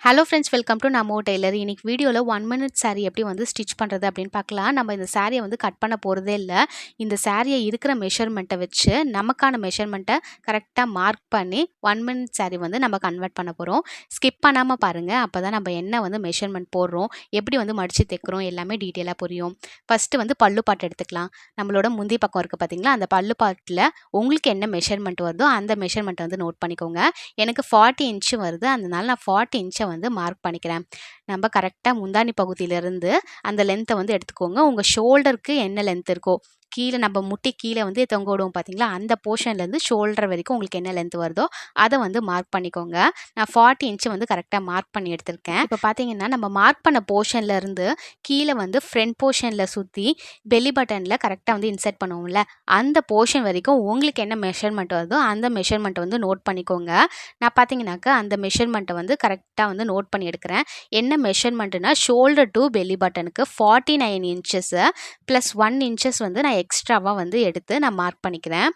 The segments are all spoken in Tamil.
ஹலோ ஃப்ரெண்ட்ஸ், வெல்கம் டு நம்ம டெய்லர். இன்னைக்கு வீடியோவில் 1 மினிட் saree எப்படி வந்து ஸ்டிச் பண்ணுறது அப்படின்னு பார்க்கலாம். நம்ம இந்த சாரியை வந்து கட் பண்ண போகிறதே இல்லை. இந்த சாரியை இருக்கிற மெஷர்மெண்ட்டை வச்சு நமக்கான மெஷர்மெண்ட்டை கரெக்டாக மார்க் பண்ணி 1 மினிட் saree வந்து நம்ம கன்வெர்ட் பண்ண போகிறோம். ஸ்கிப் பண்ணாமல் பாருங்கள். அப்போ தான் நம்ம என்ன வந்து மெஷர்மெண்ட் போடுறோம், எப்படி வந்து மடித்து தைக்கிறோம் எல்லாமே டீட்டெயிலாக புரியும். ஃபஸ்ட்டு வந்து பல்லு பாட்டு எடுத்துக்கலாம். நம்மளோட முந்தி பக்கம் இருக்குது பார்த்தீங்களா, அந்த பல்லு பாட்டில் உங்களுக்கு என்ன மெஷர்மெண்ட் வருதோ அந்த மெஷர்மெண்ட்டை வந்து நோட் பண்ணிக்கோங்க. எனக்கு 40 இன்ச்சு வருது, அதனால நான் 40 இன்ச்சை வந்து மார்க் பண்ணிக்கிறேன். நம்ம கரெக்டாக முந்தானி பகுதியிலேருந்து அந்த லென்த்தை வந்து எடுத்துக்கோங்க. உங்கள் ஷோல்டருக்கு என்ன லென்த் இருக்கோ, கீழே நம்ம முட்டி கீழே வந்து தொங்க விடுவோம் பார்த்தீங்களா, அந்த போர்ஷன்லேருந்து ஷோல்டர் வரைக்கும் உங்களுக்கு என்ன லென்த் வருதோ அதை வந்து மார்க் பண்ணிக்கோங்க. நான் 40 இன்ச்சு வந்து கரெக்டாக மார்க் பண்ணி எடுத்திருக்கேன். இப்போ பார்த்தீங்கன்னா நம்ம மார்க் பண்ண போர்ஷன்லேருந்து கீழே வந்து ஃப்ரண்ட் போர்ஷனில் சுற்றி பெல்லி பட்டனில் கரெக்டாக வந்து இன்சர்ட் பண்ணுவோம்ல, அந்த போர்ஷன் வரைக்கும் உங்களுக்கு என்ன மெஷர்மெண்ட் வருதோ அந்த மெஷர்மெண்ட்டை வந்து நோட் பண்ணிக்கோங்க. நான் பார்த்தீங்கன்னாக்கா அந்த மெஷர்மெண்ட்டை வந்து கரெக்டாக வந்து நோட் பண்ணி எடுக்கிறேன். என்ன மெஷர்மெண்ட்டுனா ஷோல்டர் டு பெல்லி பட்டனுக்கு 49 இன்ச்சஸ்ஸு ப்ளஸ் 1 இன்ச்சஸ் வந்து நான் எக்ஸ்ட்ராவாக வந்து எடுத்து நான் மார்க் பண்ணிக்கிறேன்.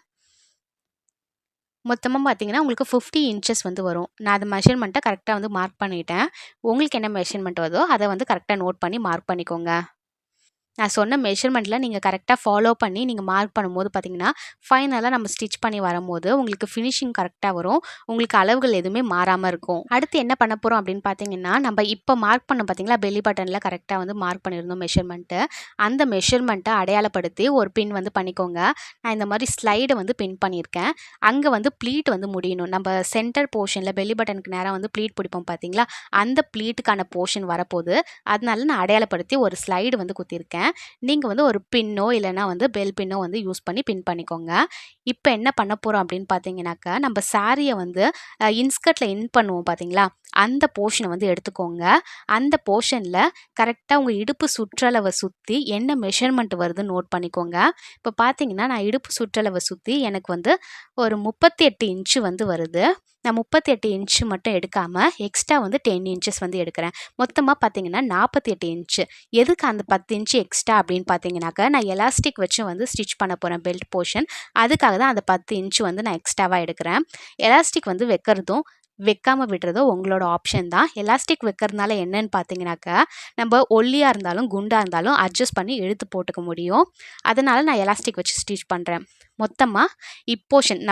மொத்தமாக பார்த்தீங்கன்னா உங்களுக்கு 50 இன்ச்சஸ் வந்து வரும். நான் அந்த மெஷர்மெண்ட்டை கரெக்டாக வந்து மார்க் பண்ணிட்டேன். உங்களுக்கு என்ன மெஷர்மெண்ட் வருதோ அதை வந்து கரெக்டாக நோட் பண்ணி மார்க் பண்ணிக்கோங்க. நான் சொன்ன மெஷர்மெண்ட்டில் நீங்கள் கரெக்டாக ஃபாலோ பண்ணி நீங்கள் மார்க் பண்ணும்போது பார்த்தீங்கன்னா, ஃபைனலாக நம்ம ஸ்டிச் பண்ணி வரும்போது உங்களுக்கு ஃபினிஷிங் கரெக்டாக வரும். உங்களுக்கு அளவுகள் எதுவுமே மாறாமல் இருக்கும். அடுத்து என்ன பண்ண போகிறோம் அப்படின்னு பார்த்தீங்கன்னா, நம்ம இப்போ மார்க் பண்ணோம் பார்த்தீங்களா, பெல்லி பட்டனில் கரெக்டாக வந்து மார்க் பண்ணியிருந்தோம் மெஷர்மெண்ட்டு. அந்த மெஷர்மெண்ட்டை அடையாளப்படுத்தி ஒரு பின் வந்து பண்ணிக்கோங்க. நான் இந்த மாதிரி ஸ்லைடை வந்து பின் பண்ணியிருக்கேன். அங்கே வந்து ப்ளீட் வந்து முடியணும். நம்ம சென்டர் போர்ஷனில் பெல்லி பட்டனுக்கு நேராக வந்து ப்ளீட் பிடிப்போம் பார்த்தீங்களா, அந்த ப்ளீட்டுக்கான போர்ஷன் வரப்போகுது. அதனால நான் அடையாளப்படுத்தி ஒரு ஸ்லைடு வந்து குத்திருக்கேன். நீங்கள் வந்து ஒரு பின்னோ இல்லைனா வந்து பெல் பின்னோ வந்து யூஸ் பண்ணி பின் பண்ணிக்கோங்க. இப்போ என்ன பண்ண போகிறோம் அப்படின்னு பார்த்தீங்கன்னாக்கா, நம்ம சாரியை வந்து இன்ஸ்கர்ட்டில் இன் பண்ணுவோம் பார்த்தீங்களா, அந்த போர்ஷனை வந்து எடுத்துக்கோங்க. அந்த போர்ஷனில் கரெக்டாக உங்கள் இடுப்பு சுற்றளவை சுற்றி என்ன மெஷர்மெண்ட் வருதுன்னு நோட் பண்ணிக்கோங்க. இப்போ பார்த்தீங்கன்னா நான் இடுப்பு சுற்றளவை சுற்றி எனக்கு வந்து ஒரு 38 இன்ச்சு வந்து வருது. நான் 38 இன்ச்சு மட்டும் எடுக்காமல் எக்ஸ்ட்ரா வந்து 10 இன்ச்சஸ் வந்து எடுக்கிறேன். மொத்தமாக பார்த்தீங்கன்னா 48 இன்ச்சு. எதுக்கு அந்த 10 இன்ச்சு எக்ஸ்ட்ரா அப்படின்னு பார்த்தீங்கன்னாக்கா, நான் எலாஸ்டிக் வச்சு வந்து ஸ்டிச் பண்ண போகிறேன் பெல்ட் போர்ஷன். அதுக்காக தான் அந்த 10 இன்ச்சு வந்து நான் எக்ஸ்ட்ராவாக எடுக்கிறேன். எலாஸ்டிக் வந்து வைக்கிறதும் வைக்காமல் விடுறதோ உங்களோட ஆப்ஷன் தான். எலாஸ்டிக் வைக்கிறதுனால என்னன்னு பார்த்தீங்கன்னாக்கா, நம்ம ஒல்லியாக இருந்தாலும் குண்டாக இருந்தாலும் அட்ஜஸ்ட் பண்ணி இழுத்து போட்டுக்க முடியும். அதனால் நான் எலாஸ்டிக் வச்சு ஸ்டிச் பண்ணுறேன். மொத்தமாக இப்போர்ஷன்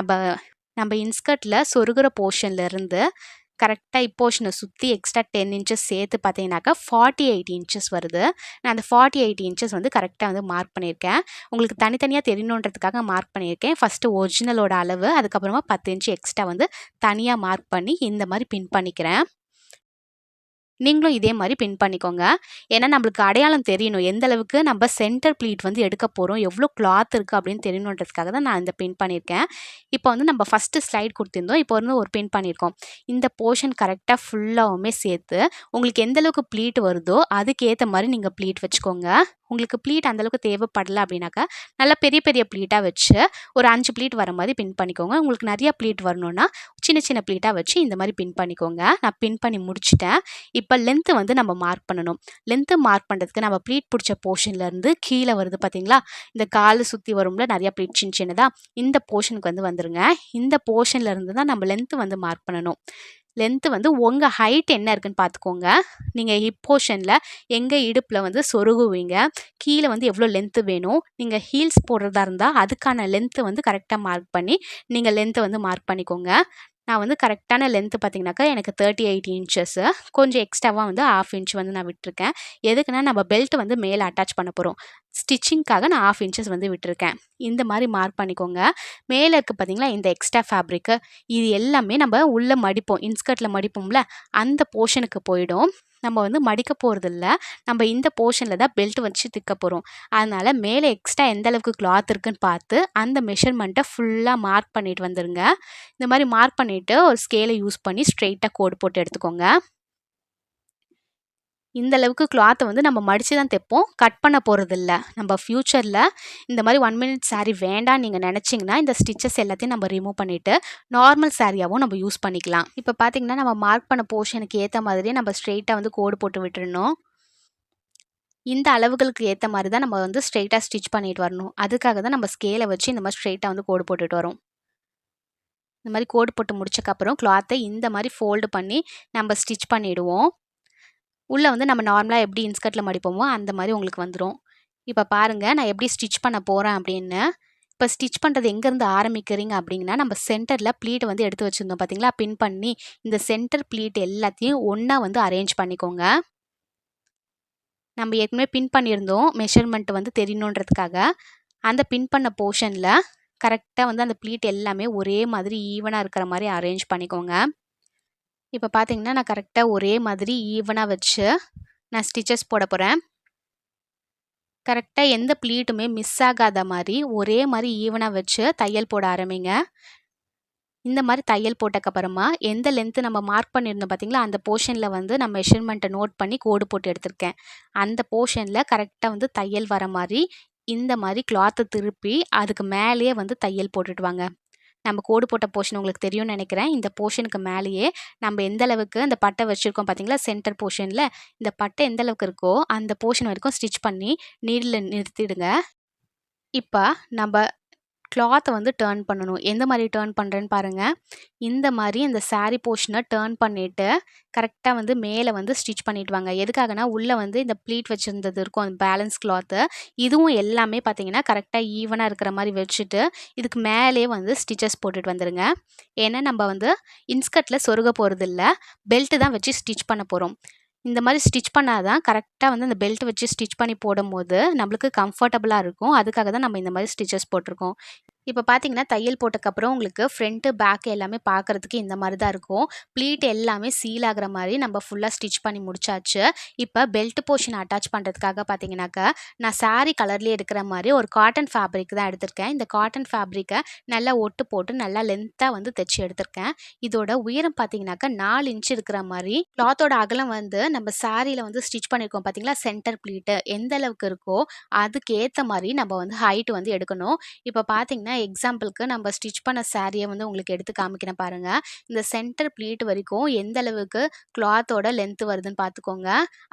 நம்ம இன்ஸ்கர்ட்டில் சொருகிற போர்ஷன்லேருந்து கரெக்டாக இப்போர்ஷனை சுற்றி எக்ஸ்ட்ரா 10 இன்ச்சஸ் சேர்த்து பார்த்தீங்கன்னாக்கா 48 இன்ச்சஸ் வருது. நான் அந்த 48 இன்ச்சஸ் வந்து கரெக்டாக வந்து மார்க் பண்ணியிருக்கேன். உங்களுக்கு தனித்தனியாக தெரியணுன்றதுக்காக மார்க் பண்ணியிருக்கேன். ஃபஸ்ட்டு ஒரிஜினலோட அளவு, அதுக்கப்புறமா 10 இன்ச்சு எக்ஸ்ட்ரா வந்து தனியாக மார்க் பண்ணி இந்த மாதிரி பின் பண்ணிக்கிறேன். நீங்களும் இதே மாதிரி பின் பண்ணிக்கோங்க. ஏன்னா நம்மளுக்கு அடையாளம் தெரியணும். எந்த அளவுக்கு நம்ம சென்டர் ப்ளீட் வந்து எடுக்க போகிறோம், எவ்வளோ கிளாத் இருக்குது அப்படின்னு தெரியணுன்றதுக்காக தான் நான் இந்த பின் பண்ணியிருக்கேன். இப்போ வந்து நம்ம ஃபஸ்ட்டு ஸ்லைட் கொடுத்துருந்தோம். இப்போ வந்து ஒரு பின் பண்ணியிருக்கோம். இந்த போர்ஷன் கரெக்டாக ஃபுல்லாகவுமே சேர்த்து உங்களுக்கு எந்த அளவுக்கு ப்ளீட் வருதோ அதுக்கேற்ற மாதிரி நீங்கள் ப்ளீட் வச்சுக்கோங்க. உங்களுக்கு ப்ளீட் அந்தளவுக்கு தேவைப்படலை அப்படின்னாக்கா, நல்லா பெரிய பெரிய ப்ளீட்டாக வச்சு ஒரு 5 ப்ளீட் வர மாதிரி பின் பண்ணிக்கோங்க. உங்களுக்கு நிறைய ப்ளீட் வரணும்னா சின்ன சின்ன ப்ளீட்டாக வச்சு இந்த மாதிரி பின் பண்ணிக்கோங்க. நான் பின் பண்ணி முடிச்சிட்டேன். இப்போ லென்த்து வந்து நம்ம மார்க் பண்ணணும். லென்த்து மார்க் பண்ணுறதுக்கு நம்ம ப்ளீட் பிடிச்ச போர்ஷன்லேருந்து கீழே வருது பார்த்தீங்களா, இந்த காலை சுற்றி வரும்ல நிறையா ப்ளீட் சின்ன சின்னதாக, இந்த போர்ஷனுக்கு வந்து வந்துருங்க. இந்த போர்ஷன்லேருந்து தான் நம்ம லென்த்து வந்து மார்க் பண்ணணும். லென்த்து வந்து உங்கள் ஹைட் என்ன இருக்குன்னு பார்த்துக்கோங்க. நீங்கள் ஹிப் போர்ஷனில் எங்கள் இடுப்பில் வந்து சொருகுவீங்க, கீழே வந்து எவ்வளோ லென்த்து வேணும், நீங்கள் ஹீல்ஸ் போடுறதா இருந்தால் அதுக்கான லென்த்து வந்து கரெக்டாக மார்க் பண்ணி நீங்கள் லென்த்தை வந்து மார்க் பண்ணிக்கோங்க. நான் வந்து கரெக்டான லென்த்து பார்த்தீங்கன்னாக்கா எனக்கு 38 இன்ச்சஸ்ஸு. கொஞ்சம் எக்ஸ்ட்ராவாக வந்து 1/2 இன்ச் வந்து நான் விட்டுருக்கேன். எதுக்குன்னா நம்ம பெல்ட் வந்து மேலே அட்டாச் பண்ண போகிறோம். ஸ்டிச்சிங்க்காக நான் 1/2 இன்ச்சஸ் வந்து விட்டுருக்கேன். இந்த மாதிரி மார்க் பண்ணிக்கோங்க. மேலே இருக்குது பார்த்தீங்களா இந்த எக்ஸ்ட்ரா ஃபேப்ரிக்கு, இது எல்லாமே நம்ம உள்ளே மடிப்போம், இன்ஸ்கர்ட்டில் மடிப்போம்ல, அந்த போர்ஷனுக்கு போயிடும். நம்ம வந்து மடிக்க போகிறதில்ல. நம்ம இந்த போர்ஷனில் தான் பெல்ட் வச்சு தைக்க போகிறோம். அதனால் மேலே எக்ஸ்ட்ரா எந்த அளவுக்கு கிளாத் இருக்குன்னு பார்த்து அந்த மெஷர்மெண்ட்டை ஃபுல்லாக மார்க் பண்ணிட்டு வந்துருங்க. இந்த மாதிரி மார்க் பண்ணிவிட்டு ஒரு ஸ்கேலை யூஸ் பண்ணி ஸ்ட்ரெயிட்டாக கோடு போட்டு எடுத்துக்கோங்க. இந்த அளவுக்கு கிளாத்தை வந்து நம்ம மடித்து தான் தைப்போம், கட் பண்ண போகிறதில்ல. நம்ம ஃப்யூச்சரில் இந்த மாதிரி 1 மினிட் saree வேண்டான்னு நீங்கள் நினச்சிங்கன்னா இந்த ஸ்டிச்சஸ் எல்லாத்தையும் நம்ம ரிமூவ் பண்ணிவிட்டு நார்மல் சாரியாகவும் நம்ம யூஸ் பண்ணிக்கலாம். இப்போ பார்த்தீங்கன்னா நம்ம மார்க் பண்ண போர்ஷனுக்கு ஏற்ற மாதிரியே நம்ம ஸ்ட்ரெயிட்டாக வந்து கோடு போட்டு விட்டுறணும். இந்த அளவுகளுக்கு ஏற்ற மாதிரி தான் நம்ம வந்து ஸ்ட்ரெயிட்டாக ஸ்டிச் பண்ணிட்டு வரணும். அதுக்காக தான் நம்ம ஸ்கேலை வச்சு இந்த மாதிரி ஸ்ட்ரெயிட்டாக வந்து கோடு போட்டுட்டு வரோம். இந்த மாதிரி கோடு போட்டு முடிச்சக்கப்புறம் கிளாத்தை இந்த மாதிரி ஃபோல்டு பண்ணி நம்ம ஸ்டிச் பண்ணிவிடுவோம். உள்ளே வந்து நம்ம நார்மலாக எப்படி இன்ஸ்கர்ட்டில் மடிப்போமோ அந்த மாதிரி உங்களுக்கு வந்துடும். இப்போ பாருங்கள் நான் எப்படி ஸ்டிச் பண்ண போகிறேன் அப்படின்னு. இப்போ ஸ்டிச் பண்ணுறது எங்கேருந்து ஆரம்பிக்கிறீங்க அப்படிங்கன்னா, நம்ம சென்டரில் ப்ளீட்டை வந்து எடுத்து வச்சுருந்தோம் பார்த்தீங்களா, பின் பண்ணி இந்த சென்டர் ப்ளீட் எல்லாத்தையும் ஒன்றா வந்து அரேஞ்ச் பண்ணிக்கோங்க. நம்ம ஏற்கனவே பின் பண்ணியிருந்தோம், மெஷர்மெண்ட் வந்து தெரியணுன்றதுக்காக. அந்த பின் பண்ண போர்ஷனில் கரெக்டாக வந்து அந்த ப்ளீட் எல்லாமே ஒரே மாதிரி ஈவனாக இருக்கிற மாதிரி அரேஞ்ச் பண்ணிக்கோங்க. இப்போ பார்த்தீங்கன்னா நான் கரெக்டாக ஒரே மாதிரி ஈவனாக வச்சு நான் ஸ்டிச்சஸ் போட போகிறேன். கரெக்டாக எந்த ப்ளீட்டுமே மிஸ் ஆகாத மாதிரி ஒரே மாதிரி ஈவனாக வச்சு தையல் போட ஆரம்பிங்க. இந்த மாதிரி தையல் போட்டக்கப்புறமா எந்த லென்த்து நம்ம மார்க் பண்ணியிருந்தோம் பார்த்தீங்களா, அந்த போர்ஷனில் வந்து நான் மெஷர்மெண்ட்டை நோட் பண்ணி கோடு போட்டு எடுத்திருக்கேன். அந்த போர்ஷனில் கரெக்டாக வந்து தையல் வர மாதிரி இந்த மாதிரி கிளாத்தை திருப்பி அதுக்கு மேலேயே வந்து தையல் போட்டுட்டு வாங்க. நம்ம கோடு போட்ட போர்ஷன் உங்களுக்கு தெரியும்னு நினைக்கிறேன். இந்த போர்ஷனுக்கு மேலேயே நம்ம எந்த அளவுக்கு அந்த பட்டை வச்சுருக்கோம் பார்த்தீங்களா, சென்டர் போர்ஷனில் இந்த பட்டை எந்த அளவுக்கு இருக்கோ அந்த போர்ஷன் வரைக்கும் ஸ்டிச் பண்ணி நீடில் நிறுத்திடுங்க. இப்போ நம்ம கிளாத்தை வந்து டர்ன் பண்ணணும். எந்த மாதிரி டர்ன் பண்ணுறேன்னு பாருங்கள். இந்த மாதிரி இந்த சாரீ போர்ஷனை டர்ன் பண்ணிவிட்டு கரெக்டாக வந்து மேலே வந்து ஸ்டிச் பண்ணிட்டு வாங்க. எதுக்காகனா உள்ளே வந்து இந்த ப்ளீட் வச்சுருந்தது இருக்கும், அந்த பேலன்ஸ் கிளாத்து. இதுவும் எல்லாமே பார்த்தீங்கன்னா கரெக்டாக ஈவனாக இருக்கிற மாதிரி வச்சுட்டு இதுக்கு மேலே வந்து ஸ்டிச்சஸ் போட்டுட்டு வந்துடுங்க. ஏன்னா நம்ம வந்து இன்ஸ்கர்ட்டில் சொருக போகிறது இல்லை, பெல்ட்டு தான் வச்சு ஸ்டிச் பண்ண போகிறோம். இந்த மாதிரி ஸ்டிச் பண்ணால் தான் கரெக்டாக வந்து அந்த பெல்ட் வச்சு ஸ்டிச் பண்ணி போடும்போது நம்மளுக்கு கம்ஃபர்டபுளாக இருக்கும். அதுக்காக தான் நம்ம இந்த மாதிரி ஸ்டிச்சஸ் போட்டிருக்கோம். இப்போ பார்த்தீங்கன்னா தையல் போட்டக்கப்புறம் உங்களுக்கு ஃப்ரண்ட்டு பேக் எல்லாமே பார்க்குறதுக்கு இந்த மாதிரி தான் இருக்கும். ப்ளீட் எல்லாமே சீல் ஆகிற மாதிரி நம்ம ஃபுல்லாக ஸ்டிச் பண்ணி முடிச்சாச்சு. இப்போ பெல்ட் போர்ஷன் அட்டாச் பண்ணுறதுக்காக பார்த்தீங்கன்னாக்கா நான் சாரீ கலர்லேயே இருக்கிற மாதிரி ஒரு காட்டன் ஃபேப்ரிக் தான் எடுத்திருக்கேன். இந்த காட்டன் ஃபேப்ரிக்கை நல்லா ஒட்டு போட்டு நல்லா லென்த்தாக வந்து தைச்சி எடுத்திருக்கேன். இதோட உயரம் பார்த்தீங்கன்னாக்கா 4 இன்ச் இருக்கிற மாதிரி, கிளாத்தோட அகலம் வந்து நம்ம சாரியில் வந்து ஸ்டிச் பண்ணியிருக்கோம் பார்த்தீங்களா, சென்டர் ப்ளீட்டு எந்த அளவுக்கு இருக்கோ அதுக்கேற்ற மாதிரி நம்ம வந்து ஹைட் வந்து எடுக்கணும். இப்போ பார்த்தீங்கன்னா எக்ஸாம்பிளுக்கு நம்ம ஸ்டிச் பண்ண சாரியை வந்து உங்களுக்கு எடுத்து காமிக்கிறேன் பாருங்கள். இந்த சென்டர் ப்ளீட் வரைக்கும் எந்த அளவுக்கு கிளாத்தோட லென்த் வருதுன்னு பார்த்துக்கோங்க.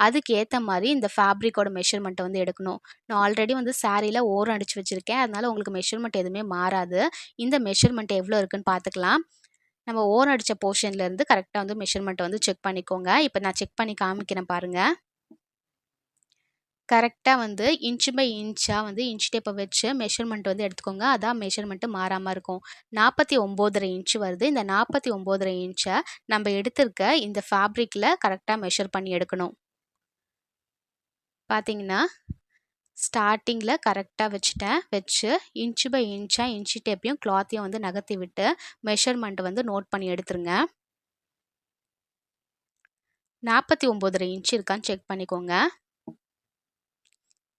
அதுக்கு ஏற்ற மாதிரி இந்த ஃபேப்ரிக்கோட மெஷர்மெண்ட்டை வந்து எடுக்கணும். நான் ஆல்ரெடி வந்து சாரியில் ஓரம் அடித்து வச்சுருக்கேன், அதனால் உங்களுக்கு மெஷர்மெண்ட் எதுவுமே மாறாது. இந்த மெஷர்மெண்ட் எவ்வளோ இருக்குன்னு பார்த்துக்கலாம். நம்ம ஓரம் அடித்த போர்ஷன்லேருந்து கரெக்டாக வந்து மெஷர்மெண்ட்டை வந்து செக் பண்ணிக்கோங்க. இப்போ நான் செக் பண்ணி காமிக்கிறேன் பாருங்கள். கரெக்டாக வந்து இன்ச் பை இன்ச்சாக வந்து இன்ச் டேப்பை வச்சு மெஷர்மெண்ட் வந்து எடுத்துக்கோங்க. அதான் மெஷர்மெண்ட்டு மாறாமல் இருக்கும். 49.5 இன்ச் வருது. இந்த 49.5 இன்ச்சை நம்ம எடுத்திருக்க இந்த ஃபேப்ரிக்கில் கரெக்டாக மெஷர் பண்ணி எடுக்கணும். பார்த்தீங்கன்னா ஸ்டார்டிங்கில் கரெக்டாக வச்சுட்டேன். வச்சு இன்ச் பை இன்ச்சாக இன்ச் டேப்பையும் கிளாத்தையும் வந்து நகர்த்தி விட்டு மெஷர்மெண்ட் வந்து நோட் பண்ணி எடுத்துருங்க. 49.5 இன்ச் இருக்கான்னு செக் பண்ணிக்கோங்க.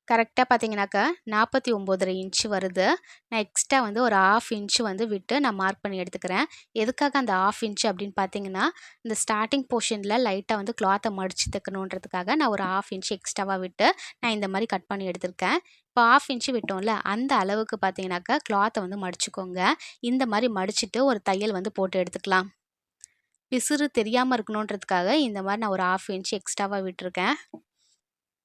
கரெக்டாக பார்த்தீங்கன்னாக்கா 49.5 இன்ச் வருது. நான் எக்ஸ்ட்ரா வந்து ஒரு 1/2 இன்ச் வந்து விட்டு நான் மார்க் பண்ணி எடுத்துக்கிறேன். எதுக்காக அந்த 1/2 இன்ச் அப்படின்னு பார்த்தீங்கன்னா, இந்த ஸ்டார்டிங் போர்ஷனில் லைட்டாக வந்து கிளாத்தை மடித்து தைக்கணுன்றதுக்காக நான் ஒரு 1/2 இன்ச் எக்ஸ்ட்ராவாக விட்டு நான் இந்த மாதிரி கட் பண்ணி எடுத்திருக்கேன். இப்போ 1/2 இன்ச் விட்டோம்ல, அந்த அளவுக்கு பார்த்தீங்கன்னாக்கா கிளாத்தை வந்து மடிச்சுக்கோங்க. இந்த மாதிரி மடிச்சுட்டு ஒரு தையல் வந்து போட்டு எடுத்துக்கலாம். பிசுறு தெரியாமல் இருக்கணுன்றதுக்காக இந்த மாதிரி நான் ஒரு 1/2 இன்ச் எக்ஸ்ட்ராவாக விட்டுருக்கேன்.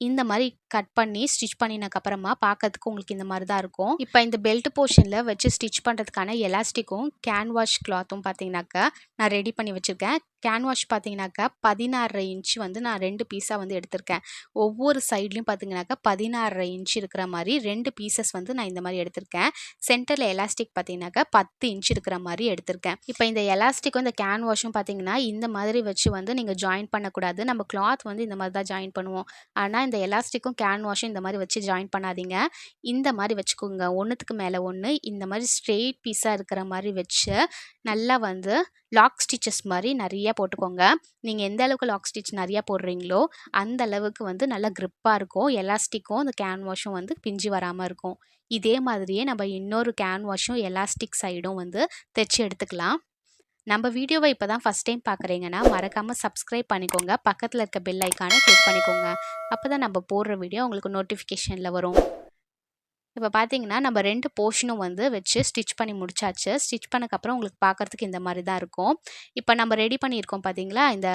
இந்த மாதிரி கட் பண்ணி ஸ்டிச் பண்ணினதுக்கப்புறமா பார்க்கறதுக்கு உங்களுக்கு இந்த மாதிரி தான் இருக்கும். இப்போ இந்த பெல்ட் போர்ஷனில் வச்சு ஸ்டிச் பண்ணுறதுக்கான எலாஸ்டிக்கும் கேன்வாஷ் கிளாத்தும் பார்த்தீங்கன்னாக்கா நான் ரெடி பண்ணி வச்சுருக்கேன். கேன்வாஷ் பார்த்தீங்கன்னாக்கா 16.5 இன்ச் வந்து நான் 2 பீஸாக வந்து எடுத்திருக்கேன். ஒவ்வொரு சைட்லேயும் பார்த்தீங்கன்னாக்கா 16.5 இன்ச் இருக்கிற மாதிரி 2 பீசஸ் வந்து நான் இந்த மாதிரி எடுத்திருக்கேன். சென்டரில் எலாஸ்டிக் பார்த்தீங்கன்னாக்கா 10 இன்ச் இருக்கிற மாதிரி எடுத்திருக்கேன். இப்போ இந்த எலாஸ்டிக்கும் இந்த கேன்வாஷும் பார்த்தீங்கன்னா இந்த மாதிரி வச்சு வந்து நீங்கள் ஜாயின் பண்ணக்கூடாது. நம்ம கிளாத் வந்து இந்த மாதிரி தான் ஜாயின் பண்ணுவோம். ஆனால் இந்த எலாஸ்டிக்கும் கேன்வாஷும் இந்த மாதிரி வச்சு ஜாயின் பண்ணாதீங்க. இந்த மாதிரி வச்சுக்கோங்க. ஒன்றுத்துக்கு மேலே ஒன்று இந்த மாதிரி ஸ்ட்ரெயிட் பீஸாக இருக்கிற மாதிரி வச்சு நல்லா வந்து லாக் ஸ்டிச்சஸ் மாதிரி நிறையா போட்டுக்கோங்க. நீங்கள் எந்த அளவுக்கு லாக் ஸ்டிச் நிறையா போடுறீங்களோ அந்த அளவுக்கு வந்து நல்லா க்ரிப்பாக இருக்கும். எலாஸ்டிக்கும் இந்த கேன்வாஷும் வந்து பிஞ்சு வராமல் இருக்கும். இதே மாதிரியே நம்ம இன்னொரு கேன்வாஷும் எலாஸ்டிக் சைடும் வந்து தைச்சி எடுத்துக்கலாம். நம்ம வீடியோவை இப்போ தான் ஃபஸ்ட் டைம் பார்க்குறீங்கன்னா மறக்காமல் சப்ஸ்கிரைப் பண்ணிக்கோங்க. பக்கத்தில் இருக்க பெல் ஐக்கானை கிளிக் பண்ணிக்கோங்க. அப்போ தான் நம்ம போடுற வீடியோ உங்களுக்கு நோட்டிஃபிகேஷனில் வரும். இப்போ பார்த்தீங்கன்னா நம்ம 2 போர்ஷனும் வந்து வச்சு ஸ்டிச் பண்ணி முடிச்சாச்சு. ஸ்டிச் பண்ணக்கப்புறம் உங்களுக்கு பார்க்குறதுக்கு இந்த மாதிரி தான் இருக்கும். இப்போ நம்ம ரெடி பண்ணியிருக்கோம் பார்த்தீங்களா, இந்த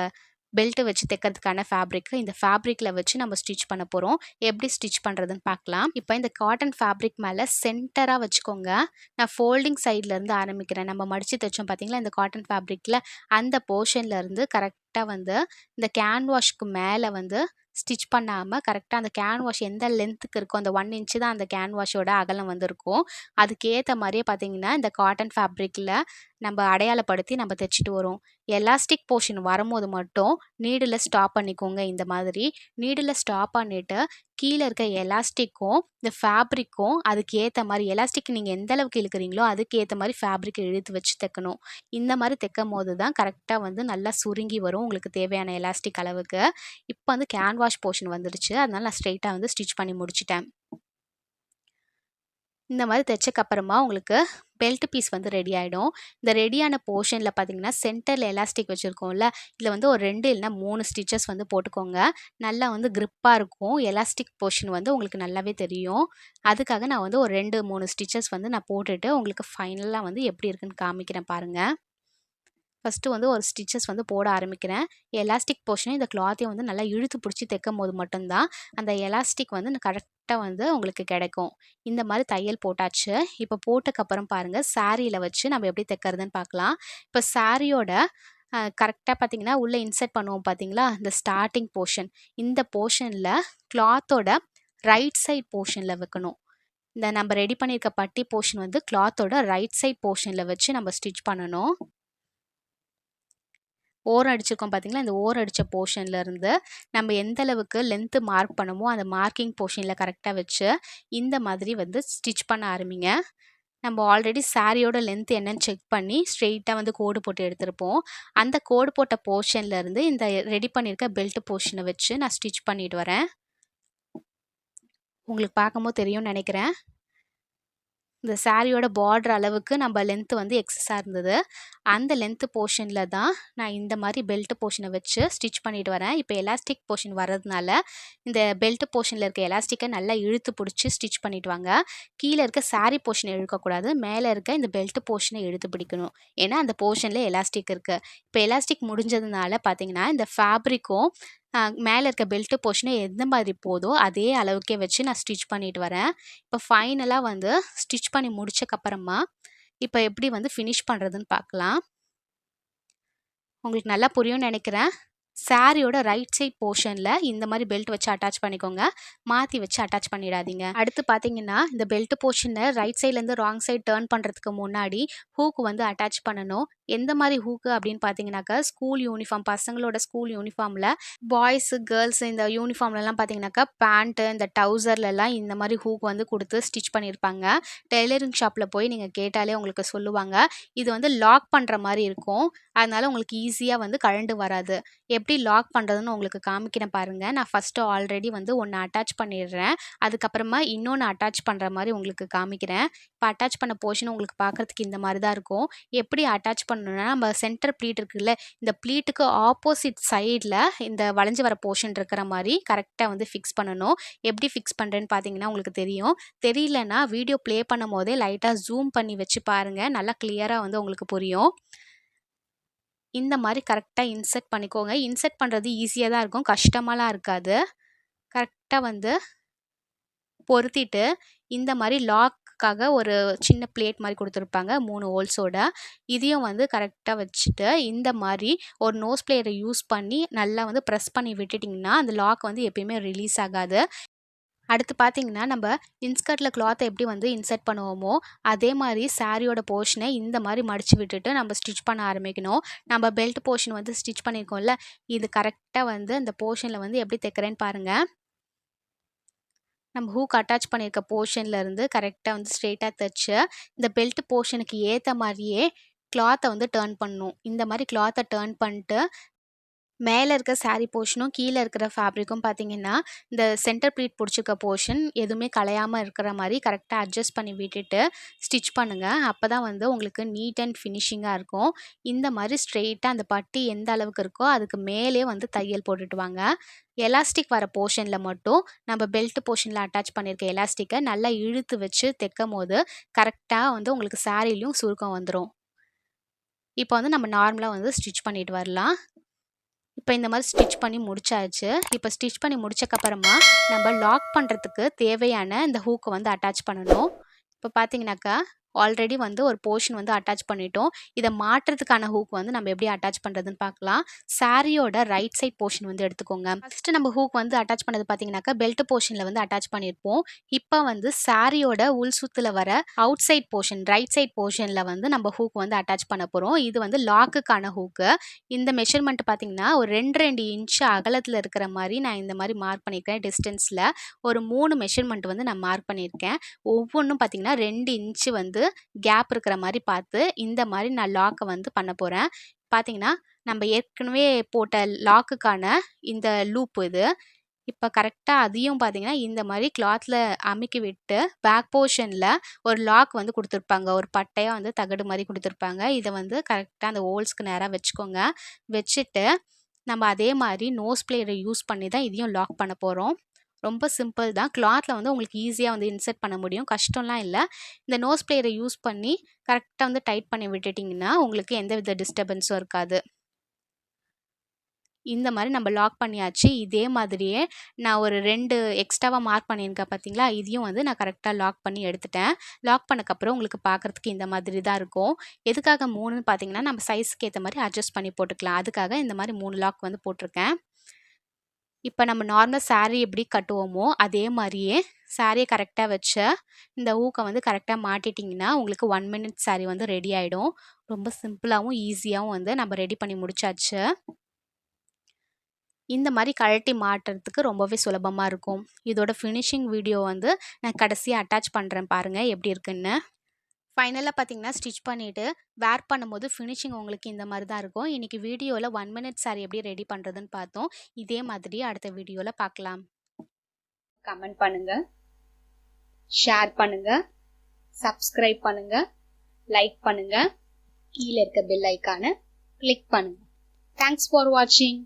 பெல்ட் வச்சு தைக்கிறதுக்கான ஃபேப்ரிக். இந்த ஃபேப்ரிக்ல வச்சு நம்ம ஸ்டிச் பண்ண போறோம். எப்படி ஸ்டிச் பண்றதுன்னு பார்க்கலாம். இப்போ இந்த காட்டன் ஃபேப்ரிக் மேல சென்டரா வச்சுக்கோங்க. நான் ஃபோல்டிங் சைட்ல இருந்து ஆரம்பிக்கிறேன். நம்ம மடிச்சு தைச்சோம் பார்த்தீங்களா, இந்த காட்டன் ஃபேப்ரிக்ல அந்த போர்ஷன்ல இருந்து கரெக்ட்டா வந்து இந்த கேன்வாஷ்க்கு மேல வந்து ஸ்டிச் பண்ணாம கரெக்ட்டா அந்த கேன்வாஷ் எந்த லென்த்துக்கு இருக்கோ, அந்த 1 இன்ச் தான் அந்த கேன்வாஷோட அகலம் வந்து இருக்கும். அதுக்கேத்த மாரியே பார்த்தீங்கன்னா, இந்த காட்டன் ஃபேப்ரிக்ல நம்ம அடையாளப்படுத்தி நம்ம தைச்சுட்டு வரோம். எலாஸ்டிக் போர்ஷன் வரும்போது மட்டும் நீடில ஸ்டாப் பண்ணிக்கோங்க இந்த மாதிரி. நீடில ஸ்டாப் பண்ணிட்டு, கீழ இருக்க எலாஸ்டிக்கும், இந்த ஃபேப்ரிக்கும் அதுக்கு ஏத்த மாரி எலாஸ்டிக் நீங்க எந்த அளவுக்கு இழுக்கிறீங்களோ, அதுக்கு ஏத்த மாரி ஃபேப்ரிக்க இழுத்து வச்சு தைக்கணும். இந்த மாரி தைக்கும்போது தான் கரெக்ட்டா வந்து நல்லா சுருங்கி வரும் உங்களுக்கு தேவையான எலாஸ்டிக் அளவுக்கு. இப்ப வந்து கேன்வாஷ் போர்ஷன் வந்துடுச்சு. அதனால நான் ஸ்ட்ரெயிட்டா வந்து ஸ்டிச் பண்ணி முடிச்சுட்டேன். இந்த மாதிரி தைச்சக்கப்புறமா உங்களுக்கு பெல்ட் பீஸ் வந்து ரெடி ஆயிடும். இந்த ரெடியான போர்ஷன்ல பார்த்தீங்கன்னா, சென்டர்ல எலாஸ்டிக் வச்சிருக்கோம்ல, இதில வந்து ஒரு 2 இல்லன்னா 3 ஸ்டிச்சஸ் வந்து போட்டுக்கோங்க. நல்லா வந்து கிரிப்பா இருக்கும். எலாஸ்டிக் போர்ஷன் வந்து உங்களுக்கு நல்லாவே தெரியும். அதுக்காக நான் வந்து ஒரு 2, 3 ஸ்டிச்சஸ் வந்து நான் போட்டுட்டு, உங்களுக்கு ஃபைனலா வந்து எப்படி இருக்குன்னு காமிக்கிறேன் பாருங்க. ஃபர்ஸ்ட்டு வந்து ஒரு ஸ்டிச்சஸ் வந்து போட ஆரம்பிக்கிறேன். எலாஸ்டிக் போர்ஷனையும் இந்த கிளாத்தையும் வந்து நல்லா இழுத்து பிடிச்சி தைக்கும்போது மட்டும் தான், அந்த எலாஸ்டிக் வந்து கரெக்ட்டா வந்து உங்களுக்கு கிடைக்கும். இந்த மாரி தையல் போட்டாச்சு. இப்போ போட்டக்கப்புறம் பாருங்க, சாரீல வச்சு நம்ம எப்படி தைக்கிறதுன்னு பார்க்கலாம். இப்போ சாரியோட கரெக்ட்டா பார்த்தீங்கன்னா, உள்ள இன்சர்ட் பண்ணுவோம் பார்த்தீங்களா? இந்த ஸ்டார்ட்டிங் போர்ஷன். இந்த போர்ஷன்ல கிளாத்தோட ரைட் சைட் போர்ஷன்ல வைக்கணும். இந்த நம்ம ரெடி பண்ணியிருக்க பட்டி போர்ஷன் வந்து கிளாத்தோட ரைட் சைட் போர்ஷன்ல வச்சு நம்ம ஸ்டிச் பண்ணணும். ஓரம் அடிச்சிருக்கோம் பார்த்தீங்களா, இந்த ஓரம் அடிச்ச போர்ஷன்ல இருந்து நம்ம எந்த அளவுக்கு லென்த் மார்க் பண்ணமோ, அந்த மார்க்கிங் போர்ஷன்ல கரெக்ட்டா வச்சு, இந்த மாதிரி வந்து ஸ்டிச் பண்ண ஆரம்பிங்க. நம்ம ஆல்ரெடி சாரியோட லென்த் என்னன்னு செக் பண்ணி, ஸ்ட்ரெயிட்டா வந்து கோடு போட்டு எடுத்திருப்போம். அந்த கோடு போட்ட போர்ஷன்ல இருந்து இந்த ரெடி பண்ணியிருக்க பெல்ட் போர்ஷன வச்சு நான் ஸ்டிச் பண்ணிட்டு வரேன். உங்களுக்கு பார்க்கும்போது தெரியும்னு நெனைக்கிறேன். இந்த சாரியோட பார்டர் அளவுக்கு நம்ம லென்த் வந்து எக்ஸஸா இருந்தது. அந்த லென்த் போர்ஷன்ல தான் நான் இந்த மாரி பெல்ட் போர்ஷன வச்சு ஸ்டிச் பண்ணிட்டு வரேன். இப்போ எலாஸ்டிக் போர்ஷன் வரதுனால, இந்த பெல்ட் போர்ஷன்ல இருக்க எலாஸ்டிக்க நல்லா இழுத்து புடிச்சு ஸ்டிச் பண்ணிட்டு வாங்க. கீழ இருக்க சாரி போர்ஷன இழுக்கக்கூடாது. மேல இருக்க இந்த பெல்ட் போர்ஷன இழுத்து பிடிக்கணும். ஏன்னா, அந்த போர்ஷன்ல எலாஸ்டிக் இருக்கு. இப்போ எலாஸ்டிக் முடிஞ்சதுனால பார்த்தீங்கன்னா, இந்த ஃபேப்ரிக்கும் மேல இருக்க பெல்ட் போர்ஷன் எந்த மாதிரி போதோ, அதே அளவுக்கே வச்சு நான் ஸ்டிச் பண்ணிட்டு வரேன். இப்போ ஃபைனலா வந்து ஸ்டிச் பண்ணி முடிச்சக்கப்புறமா, இப்ப எப்படி வந்து ஃபினிஷ் பண்றதுன்னு பார்க்கலாம். உங்களுக்கு நல்லா புரியும்னு நெனைக்கிறேன். சாரியோட ரைட் சைட் போர்ஷன்ல இந்த மாரி பெல்ட் வச்சு அட்டாச் பண்ணிக்கோங்க. மாத்தி வச்சு அட்டாச் பண்ணிடாதீங்க. அடுத்து பார்த்தீங்கன்னா, இந்த பெல்ட் போர்ஷன ரைட் சைட்லேருந்து ராங் சைட் டர்ன் பண்றதுக்கு முன்னாடி ஹூக் வந்து அட்டாச் பண்ணணும். எந்த மாரி ஹூக்கு அப்படின்னு பார்த்தீங்கன்னாக்கா, ஸ்கூல் யூனிஃபார்ம் பசங்களோட ஸ்கூல் யூனிஃபார்ம்ல பாய்ஸு, கேர்ள்ஸ் இந்த யூனிஃபார்ம்லலாம் பார்த்தீங்கன்னாக்கா, பேண்ட் இந்த டவுசர்லலாம் இந்த மாரி ஹூக் வந்து குடுத்து ஸ்டிச் பண்ணியிருப்பாங்க. டெய்லரிங் ஷாப்ல போய் நீங்க கேட்டாலே உங்களுக்கு சொல்லுவாங்க. இது வந்து லாக் பண்ற மாரி இருக்கும். அதனால உங்களுக்கு ஈஸியா வந்து கழண்டு வராது. எப்படி லாக் பண்ணுறதுன்னு உங்களுக்கு காமிக்கிறேன் பாருங்க. நான் ஃபர்ஸ்ட்டு ஆல்ரெடி வந்து ஒண்ணு அட்டாச் பண்ணிடுறேன். அதுக்கப்புறமா இன்னொன்னு அட்டாச் பண்ற மாரி உங்களுக்கு காமிக்கிறேன். இப்போ அட்டாச் பண்ண போர்ஷன் உங்களுக்கு பார்க்கறதுக்கு இந்த மாரி தான் இருக்கும். எப்படி அட்டாச் பண்ணணும்னா, நம்ம சென்டர் ப்ளீட் இருக்குல்ல, இந்த ப்ளீட்டுக்கு ஆப்போசிட் சைட்ல இந்த வளைஞ்சு வர போர்ஷன் இருக்கிற மாரி கரெக்ட்டா வந்து ஃபிக்ஸ் பண்ணணும். எப்படி ஃபிக்ஸ் பண்றேன்னு பார்த்தீங்கன்னா உங்களுக்கு தெரியும். தெரியலன்னா வீடியோ ப்ளே பண்ணும்போதே லைட்டா ஜூம் பண்ணி வச்சு பாருங்க. நல்லா கிளியரா வந்து உங்களுக்கு புரியும். இந்த மாரி கரெக்ட்டா இன்சர்ட் பண்ணிக்கோங்க. இன்சர்ட் பண்றது ஈஸியா தான் இருக்கும். கஷ்டமாலாம் இருக்காது. கரெக்ட்டா வந்து பொருத்திட்டு, இந்த மாரி லாக்குக்காக ஒரு சின்ன பிளேட் மாரி குடுத்துருப்பாங்க. 3 ஹோல்ஸோட. இதையும் வந்து கரெக்ட்டா வச்சுட்டு, இந்த மாரி ஒரு நோஸ் பிளேயர யூஸ் பண்ணி நல்லா வந்து பிரஸ் பண்ணி விட்டுட்டீங்கன்னா, அந்த லாக் வந்து எப்பயுமே ரிலீஸ் ஆகாது. அடுத்து பார்த்தீங்கன்னா, நம்ப இன்ஸ்கர்ட்ல கிளாத்த எப்படி வந்து இன்சர்ட் பண்ணுவோமோ, அதே மாரி சாரியோட போர்ஷன இந்த மாரி மடிச்சு விட்டுட்டு நம்ம ஸ்டிச் பண்ண ஆரம்பிக்கணும். நம்ம பெல்ட் போர்ஷன் வந்து ஸ்டிச் பண்ணியிருக்கோம்ல, இது கரெக்ட்டா வந்து அந்த போர்ஷன்ல வந்து எப்படி தைக்கிறேன்னு பாருங்க. நம்ம ஹூக் அட்டாச் பண்ணியிருக்க போர்ஷன்ல இருந்து கரெக்ட்டா வந்து ஸ்ட்ரெயிட்டா தச்சு, இந்த பெல்ட் போர்ஷனுக்கு ஏத்த மாரியே கிளாத்த வந்து டர்ன் பண்ணணும். இந்த மாரி கிளாத்த டர்ன் பண்ட்டு மேல இருக்க சாரி போர்ஷனும், கீழ இருக்கிற ஃபேப்ரிக்கும் பார்த்தீங்கன்னா, இந்த சென்டர் ப்ளீட் புடிச்சிருக்க போர்ஷன் எதுவுமே கலையாம இருக்கிற மாரி கரெக்ட்டா அட்ஜஸ்ட் பண்ணி விட்டுட்டு ஸ்டிச் பண்ணுங்க. அப்பதான் வந்து உங்களுக்கு நீட் அண்ட் ஃபினிஷிங்கா இருக்கும். இந்த மாரி ஸ்ட்ரெயிட்டா அந்த பட்டி எந்த அளவுக்கு இருக்கோ, அதுக்கு மேலேயே வந்து தையல் போட்டுட்டு வாங்க. எலாஸ்டிக் வர போர்ஷன்ல மட்டும் நம்ம பெல்ட் போர்ஷன்ல அட்டாச் பண்ணியிருக்க எலாஸ்டிக்க நல்லா இழுத்து வச்சு தைக்கும்போது, கரெக்ட்டா வந்து உங்களுக்கு சாரிலயும் சுருக்கம் வந்துரும். இப்போ வந்து நம்ம நார்மலா வந்து ஸ்டிச் பண்ணிட்டு வரலாம். இப்போ இந்த மாதிரி ஸ்டிச் பண்ணி முடிச்சாச்சு. இப்போ ஸ்டிச் பண்ணி முடிச்சக்கப்புறமா நம்ம லாக் பண்ணுறதுக்கு தேவையான இந்த ஹூக்கை வந்து அட்டாச் பண்ணணும். இப்போ பார்த்தீங்கன்னாக்கா ஆல்ரெடி வந்து ஒரு போர்ஷன் வந்து அட்டாச் பண்ணிட்டோம். இதை மாட்டுறதுக்கான ஹூக் வந்து நம்ம எப்படி அட்டாச் பண்ணுறதுன்னு பார்க்கலாம். சாரியோட ரைட் சைட் போர்ஷன் வந்து எடுத்துக்கோங்க. ஃபஸ்ட்டு நம்ம ஹூக் வந்து அட்டாச் பண்ணது பார்த்தீங்கன்னாக்கா பெல்ட் போர்ஷனில் வந்து அட்டாச் பண்ணியிருப்போம். இப்போ வந்து சாரியோட உள் சுத்தில் வர outside portion right side போர்ஷனில் வந்து நம்ம ஹூக் வந்து அட்டாச் பண்ண போகிறோம். இது வந்து லாக்குக்கான ஹூக்கு. இந்த மெஷர்மெண்ட் பார்த்தீங்கன்னா ஒரு 2 இன்ச் அகலத்தில் இருக்கிற மாதிரி நான் இந்த மாதிரி மார்க் பண்ணியிருக்கேன். டிஸ்டன்ஸில் ஒரு 3 மெஷர்மெண்ட் வந்து நான் மார்க் பண்ணியிருக்கேன். ஒவ்வொன்றும் பார்த்தீங்கன்னா 2 இன்ச்சு வந்து கேப் இருக்கிற மாதிரி பார்த்து இந்த மாதிரி நான் லாக்கை வந்து பண்ண போகிறேன். பார்த்தீங்கன்னா நம்ம ஏற்கனவே போட்ட லாக்குக்கான இந்த லூப் இது. இப்போ கரெக்டாக அதையும் பார்த்தீங்கன்னா இந்த மாதிரி கிளாத்தில் அமுக்கி விட்டு பேக் போர்ஷனில் ஒரு லாக் வந்து கொடுத்துருப்பாங்க. ஒரு பட்டையாக வந்து தகடு மாதிரி கொடுத்துருப்பாங்க. இதை வந்து கரெக்டாக அந்த ஹோல்ஸ்க்கு நேராக வச்சுக்கோங்க. வச்சுட்டு நம்ம அதே மாதிரி நோஸ் பிளேயரை யூஸ் பண்ணி தான் இதையும் லாக் பண்ண போகிறோம். ரொம்ப சிம்பிள் தான். கிளாத்தில் வந்து உங்களுக்கு ஈஸியாக வந்து இன்சர்ட் பண்ண முடியும். கஷ்டம்லாம் இல்லை. இந்த நோஸ் பிளேயரை யூஸ் பண்ணி கரெக்டாக வந்து டைட் பண்ணி விட்டுட்டிங்கன்னா உங்களுக்கு எந்தவித டிஸ்டர்பன்ஸும் இருக்காது. இந்த மாதிரி நம்ம லாக் பண்ணியாச்சு. இதே மாதிரியே நான் ஒரு 2 எக்ஸ்ட்ராவாக மார்க் பண்ணியிருக்கேன் பார்த்தீங்களா, இதையும் வந்து நான் கரெக்டாக லாக் பண்ணி எடுத்துட்டேன். லாக் பண்ணக்கப்புறம் உங்களுக்கு பார்க்குறதுக்கு இந்த மாதிரி தான் இருக்கும். எதுக்காக 3ன்னு பார்த்தீங்கன்னா நம்ம சைஸ்க்கு ஏற்ற மாதிரி அட்ஜஸ்ட் பண்ணி போட்டுக்கலாம். அதுக்காக இந்த மாதிரி 3 லாக் வந்து போட்டிருக்கேன். இப்போ நம்ம நார்மல் சாரீ எப்படி கட்டுவோமோ அதே மாதிரியே சாரியை கரெக்டாக வச்ச இந்த ஊக்கை வந்து கரெக்டாக மாட்டிட்டிங்கன்னா உங்களுக்கு 1 மினிட் சாரீ வந்து ரெடி ஆகிடும். ரொம்ப சிம்பிளாகவும் ஈஸியாகவும் வந்து நம்ம ரெடி பண்ணி முடிச்சாச்சு. இந்த மாதிரி கழட்டி மாட்டுறதுக்கு ரொம்பவே சுலபமாக இருக்கும். இதோட ஃபினிஷிங் வீடியோ வந்து நான் கடைசியாக அட்டாச் பண்ணுறேன் பாருங்கள் எப்படி இருக்குன்னு. ஃபைனலாக பார்த்தீங்கன்னா ஸ்டிச் பண்ணிவிட்டு வேர் பண்ணும்போது ஃபினிஷிங் உங்களுக்கு இந்த மாதிரி தான் இருக்கும். இன்றைக்கி வீடியோவில் 1 மினிட் சாரீ எப்படி ரெடி பண்ணுறதுன்னு பார்த்தோம். இதே மாதிரி அடுத்த வீடியோவில் பார்க்கலாம். கமெண்ட் பண்ணுங்கள், ஷேர் பண்ணுங்கள், சப்ஸ்கிரைப் பண்ணுங்கள், லைக் பண்ணுங்கள், கீழே இருக்க பெல் ஐக்கானை கிளிக் பண்ணுங்கள். தேங்க்ஸ் ஃபார் வாட்சிங்.